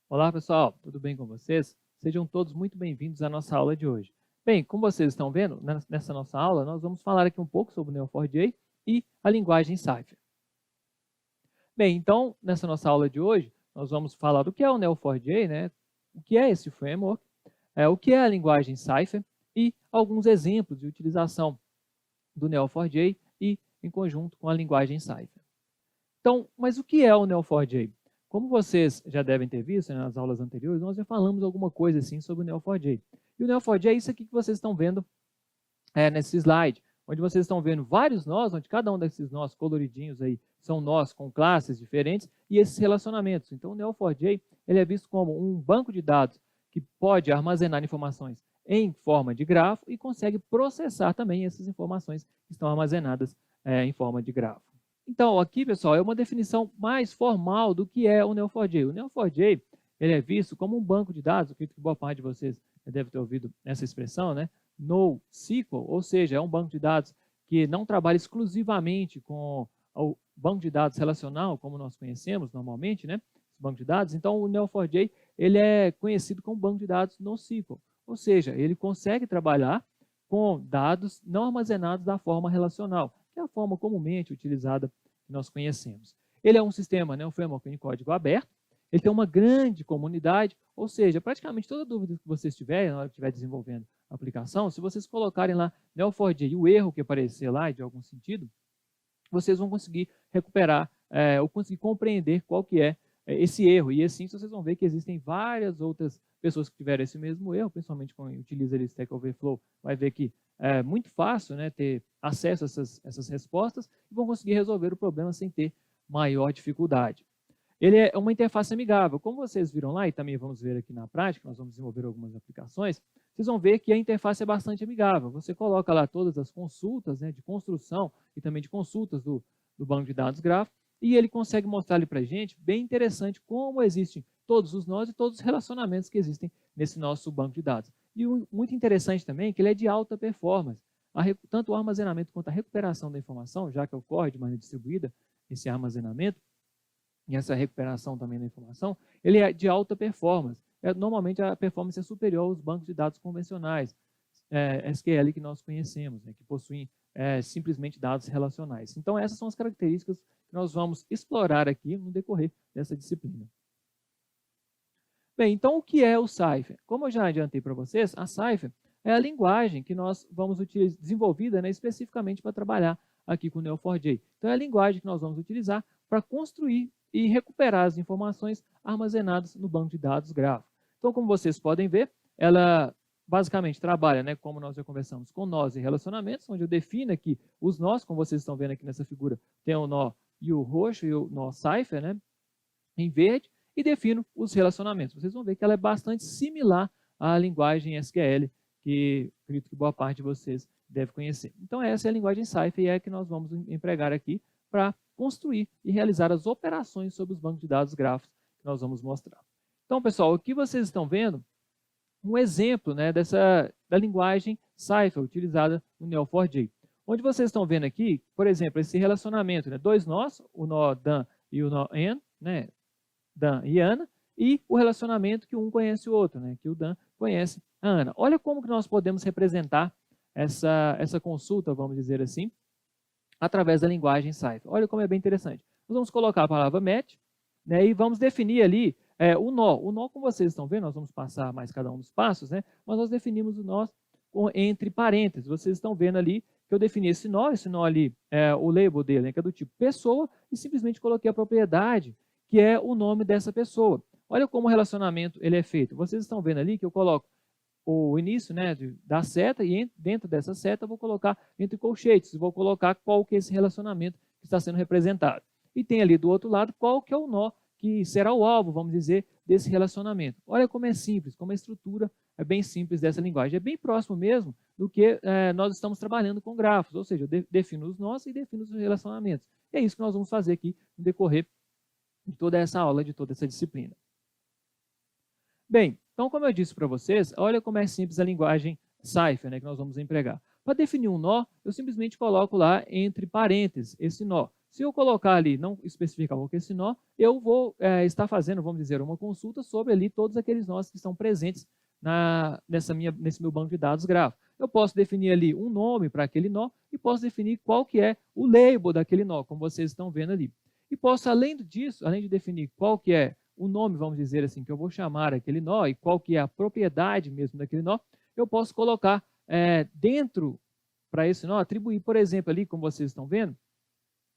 Olá pessoal, tudo bem com vocês? Sejam todos muito bem-vindos à nossa aula de hoje. Bem, como vocês estão vendo, nessa nossa aula nós vamos falar aqui um pouco sobre o Neo4j e a linguagem Cypher. Bem, então nessa nossa aula de hoje nós vamos falar do que é o Neo4j, né? O que é esse framework, o que é a linguagem Cypher e alguns exemplos de utilização do Neo4j e em conjunto com a linguagem Cypher. Então, mas o que é o Neo4j? Como vocês já devem ter visto, né, nas aulas anteriores, nós já falamos alguma coisa assim sobre o Neo4j. E o Neo4j é isso aqui que vocês estão vendo nesse slide, onde vocês estão vendo vários nós, onde cada um desses nós coloridinhos aí são nós com classes diferentes e esses relacionamentos. Então, o Neo4j ele é visto como um banco de dados que pode armazenar informações em forma de grafo e consegue processar também essas informações que estão armazenadas em forma de grafo. Então, aqui, pessoal, é uma definição mais formal do que é o Neo4j. O Neo4j ele é visto como um banco de dados, acredito que boa parte de vocês deve ter ouvido essa expressão, né? NoSQL, ou seja, é um banco de dados que não trabalha exclusivamente com o banco de dados relacional, como nós conhecemos normalmente, né? Esse banco de dados. Então, o Neo4j ele é conhecido como banco de dados NoSQL, ou seja, ele consegue trabalhar com dados não armazenados da forma relacional, que é a forma comumente utilizada que nós conhecemos. Ele é um sistema, né, um framework em código aberto, ele tem uma grande comunidade, ou seja, praticamente toda dúvida que vocês tiverem na hora que estiver desenvolvendo a aplicação, se vocês colocarem lá Neo4j e o erro que aparecer lá, de algum sentido, vocês vão conseguir recuperar ou conseguir compreender qual que é esse erro. E assim vocês vão ver que existem várias outras pessoas que tiveram esse mesmo erro, principalmente quando utiliza Stack Overflow, vai ver que é muito fácil, né, ter acesso a essas respostas e vão conseguir resolver o problema sem ter maior dificuldade. Ele é uma interface amigável. Como vocês viram lá, e também vamos ver aqui na prática, nós vamos desenvolver algumas aplicações, vocês vão ver que a interface é bastante amigável. Você coloca lá todas as consultas, né, de construção e também de consultas do banco de dados gráfico, e ele consegue mostrar ali para a gente, bem interessante, como existem todos os nós e todos os relacionamentos que existem nesse nosso banco de dados. E muito interessante também que ele é de alta performance. Tanto o armazenamento quanto a recuperação da informação, já que ocorre de maneira distribuída esse armazenamento, e essa recuperação também da informação, ele é de alta performance. Normalmente a performance é superior aos bancos de dados convencionais, SQL que nós conhecemos, né, que possuem simplesmente dados relacionais. Então essas são as características que nós vamos explorar aqui no decorrer dessa disciplina. Bem, então o que é o Cypher? Como eu já adiantei para vocês, a Cypher é a linguagem que nós vamos utilizar, desenvolvida, né, especificamente para trabalhar aqui com o Neo4j. Então é a linguagem que nós vamos utilizar para construir e recuperar as informações armazenadas no banco de dados gráfico. Então, como vocês podem ver, ela basicamente trabalha, né, como nós já conversamos, com nós e relacionamentos, onde eu defino aqui os nós, como vocês estão vendo aqui nessa figura, tem o nó e o roxo e o nó Cypher, né, em verde, e defino os relacionamentos. Vocês vão ver que ela é bastante similar à linguagem SQL, que acredito que boa parte de vocês deve conhecer. Então essa é a linguagem Cypher e é a que nós vamos empregar aqui para construir e realizar as operações sobre os bancos de dados gráficos que nós vamos mostrar. Então, pessoal, o que vocês estão vendo, um exemplo, né, da linguagem Cypher utilizada no Neo4j. Onde vocês estão vendo aqui, por exemplo, esse relacionamento, né, dois nós, o nó Dan e o nó En, né, Dan e Ana, e o relacionamento que um conhece o outro, né, que o Dan conhece a Ana. Olha como que nós podemos representar essa consulta, vamos dizer assim, através da linguagem Cypher. Olha como é bem interessante. Nós vamos colocar a palavra match, né, e vamos definir ali o nó. O nó, como vocês estão vendo, nós vamos passar mais cada um dos passos, né, mas nós definimos o nó entre parênteses. Vocês estão vendo ali que eu defini esse nó ali, o label dele, né, que é do tipo pessoa, e simplesmente coloquei a propriedade, que é o nome dessa pessoa. Olha como o relacionamento ele é feito. Vocês estão vendo ali que eu coloco o início, né, da seta, e dentro dessa seta eu vou colocar entre colchetes, vou colocar qual que é esse relacionamento que está sendo representado. E tem ali do outro lado qual que é o nó que será o alvo, vamos dizer, desse relacionamento. Olha como é simples, como a estrutura é bem simples dessa linguagem. É bem próximo mesmo do que nós estamos trabalhando com grafos, ou seja, eu defino os nós e defino os relacionamentos. E é isso que nós vamos fazer aqui no decorrer de toda essa aula, de toda essa disciplina. Bem, então como eu disse para vocês, olha como é simples a linguagem Cypher, né, que nós vamos empregar. Para definir um nó, eu simplesmente coloco lá entre parênteses esse nó. Se eu colocar ali, não especificar qual que é esse nó, eu vou estar fazendo, vamos dizer, uma consulta sobre ali todos aqueles nós que estão presentes nesse meu banco de dados grafo. Eu posso definir ali um nome para aquele nó e posso definir qual que é o label daquele nó, como vocês estão vendo ali. E posso, além disso, além de definir qual que é o nome, vamos dizer assim, que eu vou chamar aquele nó e qual que é a propriedade mesmo daquele nó, eu posso colocar dentro, para esse nó, atribuir, por exemplo, ali, como vocês estão vendo,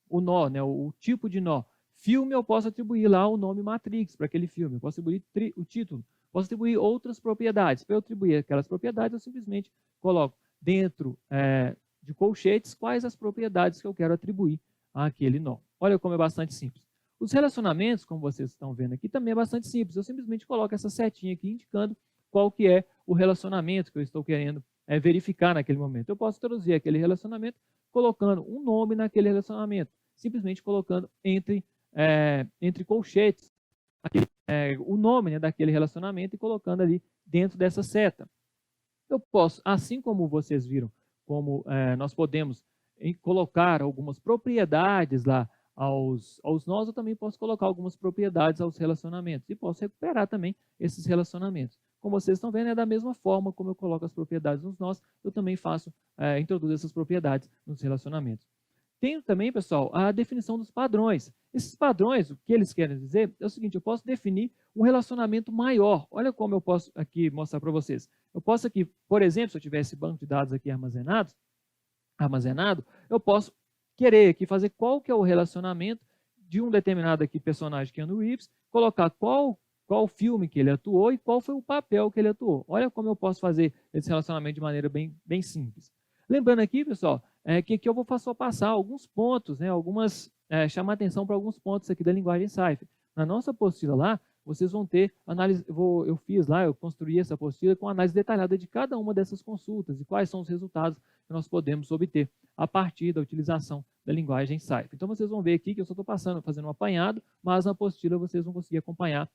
o nó, né, o tipo de nó. Filme, eu posso atribuir lá o nome Matrix para aquele filme, eu posso atribuir o título, posso atribuir outras propriedades. Para eu atribuir aquelas propriedades, eu simplesmente coloco dentro de colchetes quais as propriedades que eu quero atribuir àquele nó. Olha como é bastante simples. Os relacionamentos, como vocês estão vendo aqui, também é bastante simples. Eu simplesmente coloco essa setinha aqui indicando qual que é o relacionamento que eu estou querendo verificar naquele momento. Eu posso introduzir aquele relacionamento colocando um nome naquele relacionamento, simplesmente colocando entre colchetes o nome, né, daquele relacionamento e colocando ali dentro dessa seta. Eu posso, assim como vocês viram, como nós podemos colocar algumas propriedades lá aos nós, eu também posso colocar algumas propriedades aos relacionamentos e posso recuperar também esses relacionamentos. Como vocês estão vendo, é da mesma forma como eu coloco as propriedades nos nós, eu também introduzo essas propriedades nos relacionamentos. Tenho também, pessoal, a definição dos padrões. Esses padrões, o que eles querem dizer é o seguinte: eu posso definir um relacionamento maior. Olha como eu posso aqui mostrar para vocês. Eu posso aqui, por exemplo, se eu tivesse banco de dados aqui armazenado, eu posso querer aqui fazer qual que é o relacionamento de um determinado aqui personagem, Keanu Reeves, colocar qual filme que ele atuou e qual foi o papel que ele atuou. Olha como eu posso fazer esse relacionamento de maneira bem simples. Lembrando aqui, pessoal, que aqui eu vou só passar alguns pontos, né, chamar atenção para alguns pontos aqui da linguagem Cypher. Na nossa apostila lá, vocês vão ter análise, eu construí essa apostila com análise detalhada de cada uma dessas consultas e quais são os resultados que nós podemos obter a partir da utilização da linguagem Cypher. Então vocês vão ver aqui que eu só estou fazendo um apanhado, mas na apostila vocês vão conseguir acompanhar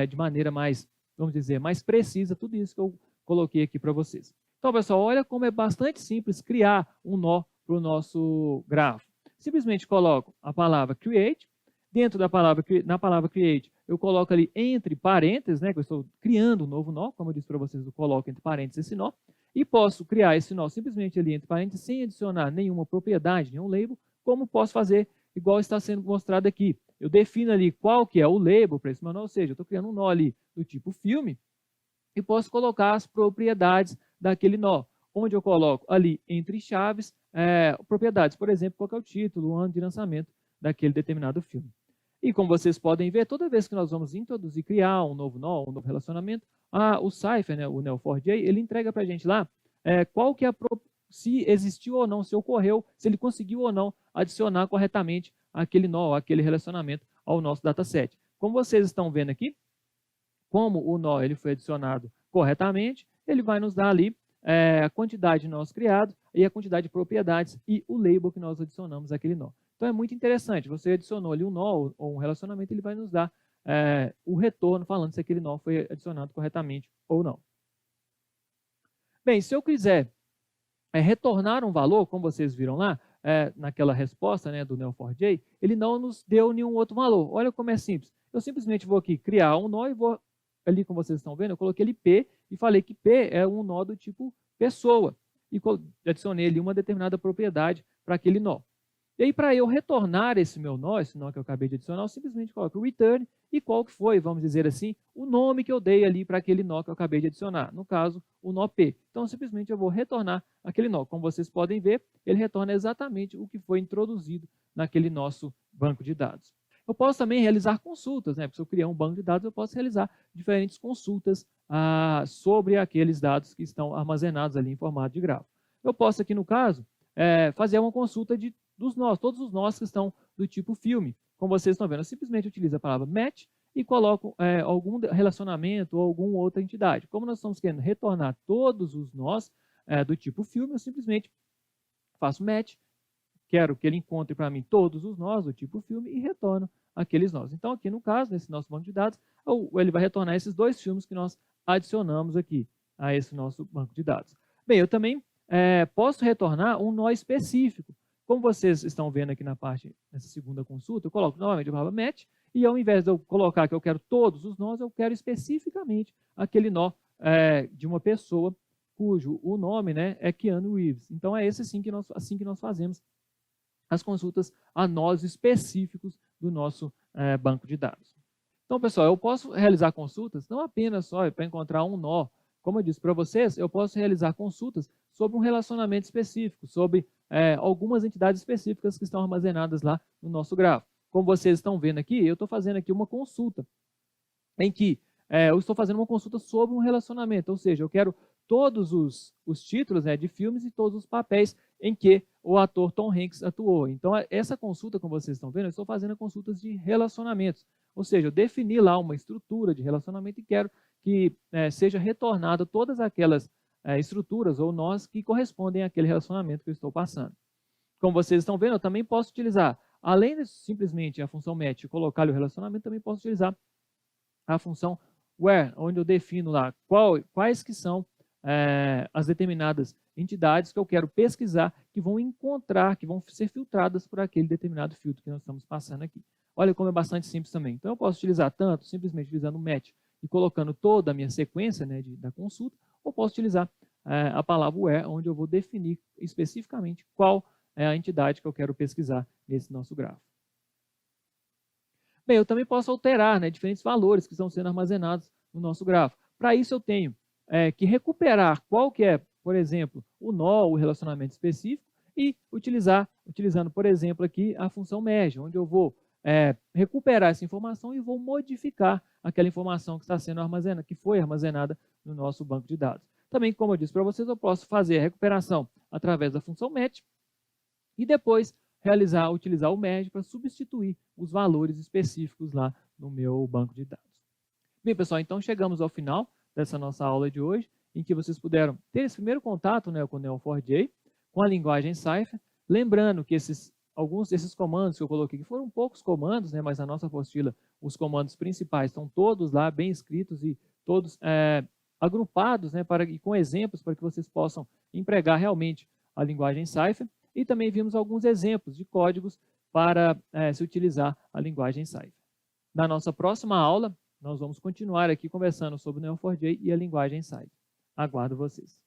de maneira mais, vamos dizer, mais precisa tudo isso que eu coloquei aqui para vocês. Então, pessoal, olha como é bastante simples criar um nó para o nosso grafo. Simplesmente coloco a palavra create, dentro na palavra create, eu coloco ali entre parênteses, né, que eu estou criando um novo nó, como eu disse para vocês, eu coloco entre parênteses esse nó, e posso criar esse nó simplesmente ali entre parênteses, sem adicionar nenhuma propriedade, nenhum label, como posso fazer igual está sendo mostrado aqui. Eu defino ali qual que é o label para esse meu nó, ou seja, eu estou criando um nó ali do tipo filme, e posso colocar as propriedades daquele nó, onde eu coloco ali entre chaves propriedades, por exemplo, qual é o título, o ano de lançamento daquele determinado filme. E como vocês podem ver, toda vez que nós vamos introduzir, criar um novo nó, um novo relacionamento, o Cypher, né, o Neo4j, ele entrega para a gente lá qual que é se existiu ou não, se ocorreu, se ele conseguiu ou não adicionar corretamente aquele nó, aquele relacionamento ao nosso dataset. Como vocês estão vendo aqui, como o nó ele foi adicionado corretamente, ele vai nos dar ali a quantidade de nós criados e a quantidade de propriedades e o label que nós adicionamos àquele nó. Então é muito interessante, você adicionou ali um nó ou um relacionamento, ele vai nos dar o retorno falando se aquele nó foi adicionado corretamente ou não. Bem, se eu quiser retornar um valor, como vocês viram lá, naquela resposta, né, do Neo4j, ele não nos deu nenhum outro valor. Olha como é simples. Eu simplesmente vou aqui criar um nó e vou, ali como vocês estão vendo, eu coloquei ali P e falei que P é um nó do tipo pessoa. E adicionei ali uma determinada propriedade para aquele nó. E aí, para eu retornar esse meu nó, esse nó que eu acabei de adicionar, eu simplesmente coloco o return e qual que foi, vamos dizer assim, o nome que eu dei ali para aquele nó que eu acabei de adicionar. No caso, o nó P. Então, simplesmente eu vou retornar aquele nó. Como vocês podem ver, ele retorna exatamente o que foi introduzido naquele nosso banco de dados. Eu posso também realizar consultas, né? Porque se eu criar um banco de dados, eu posso realizar diferentes consultas sobre aqueles dados que estão armazenados ali em formato de grafo. Eu posso aqui, no caso, fazer uma consulta dos nós, todos os nós que estão do tipo filme. Como vocês estão vendo, eu simplesmente utilizo a palavra match e coloco algum relacionamento ou alguma outra entidade. Como nós estamos querendo retornar todos os nós do tipo filme, eu simplesmente faço match, quero que ele encontre para mim todos os nós do tipo filme e retorno aqueles nós. Então, aqui no caso, nesse nosso banco de dados, ele vai retornar esses dois filmes que nós adicionamos aqui a esse nosso banco de dados. Bem, eu também posso retornar um nó específico. Como vocês estão vendo aqui nessa segunda consulta, eu coloco novamente a palavra match, e ao invés de eu colocar que eu quero todos os nós, eu quero especificamente aquele nó de uma pessoa cujo o nome, né, é Keanu Reeves. Então é assim que nós fazemos as consultas a nós específicos do nosso banco de dados. Então, pessoal, eu posso realizar consultas não apenas só para encontrar um nó. Como eu disse para vocês, eu posso realizar consultas sobre um relacionamento específico, sobre algumas entidades específicas que estão armazenadas lá no nosso grafo. Como vocês estão vendo aqui, eu estou fazendo aqui uma consulta, em que eu estou fazendo uma consulta sobre um relacionamento, ou seja, eu quero todos os títulos, né, de filmes e todos os papéis em que o ator Tom Hanks atuou. Então, essa consulta, como vocês estão vendo, eu estou fazendo consultas de relacionamentos. Ou seja, eu defini lá uma estrutura de relacionamento e quero que seja retornada todas aquelas estruturas ou nós que correspondem àquele relacionamento que eu estou passando. Como vocês estão vendo, eu também posso utilizar, além de simplesmente a função match e colocar o relacionamento, também posso utilizar a função where, onde eu defino lá quais que são as determinadas entidades que eu quero pesquisar, que vão encontrar, que vão ser filtradas por aquele determinado filtro que nós estamos passando aqui. Olha como é bastante simples também. Então eu posso utilizar tanto simplesmente utilizando o match e colocando toda a minha sequência, né, da consulta, ou posso utilizar a palavra where, onde eu vou definir especificamente qual é a entidade que eu quero pesquisar nesse nosso grafo. Bem, eu também posso alterar, né, diferentes valores que estão sendo armazenados no nosso grafo. Para isso eu tenho que recuperar qual que é, por exemplo, o nó, o relacionamento específico, e utilizando, por exemplo, aqui a função merge, onde eu vou recuperar essa informação e vou modificar aquela informação que está sendo armazenada, que foi armazenada no nosso banco de dados. Também, como eu disse para vocês, eu posso fazer a recuperação através da função match e depois utilizar o merge para substituir os valores específicos lá no meu banco de dados. Bem, pessoal, então chegamos ao final dessa nossa aula de hoje, em que vocês puderam ter esse primeiro contato, né, com o Neo4j, com a linguagem Cypher. Lembrando que alguns desses comandos que eu coloquei aqui foram poucos comandos, né, mas na nossa apostila os comandos principais estão todos lá bem escritos e todos agrupados, né, e com exemplos para que vocês possam empregar realmente a linguagem Cypher. E também vimos alguns exemplos de códigos para se utilizar a linguagem Cypher. Na nossa próxima aula, nós vamos continuar aqui conversando sobre o Neo4j e a linguagem Cypher. Aguardo vocês.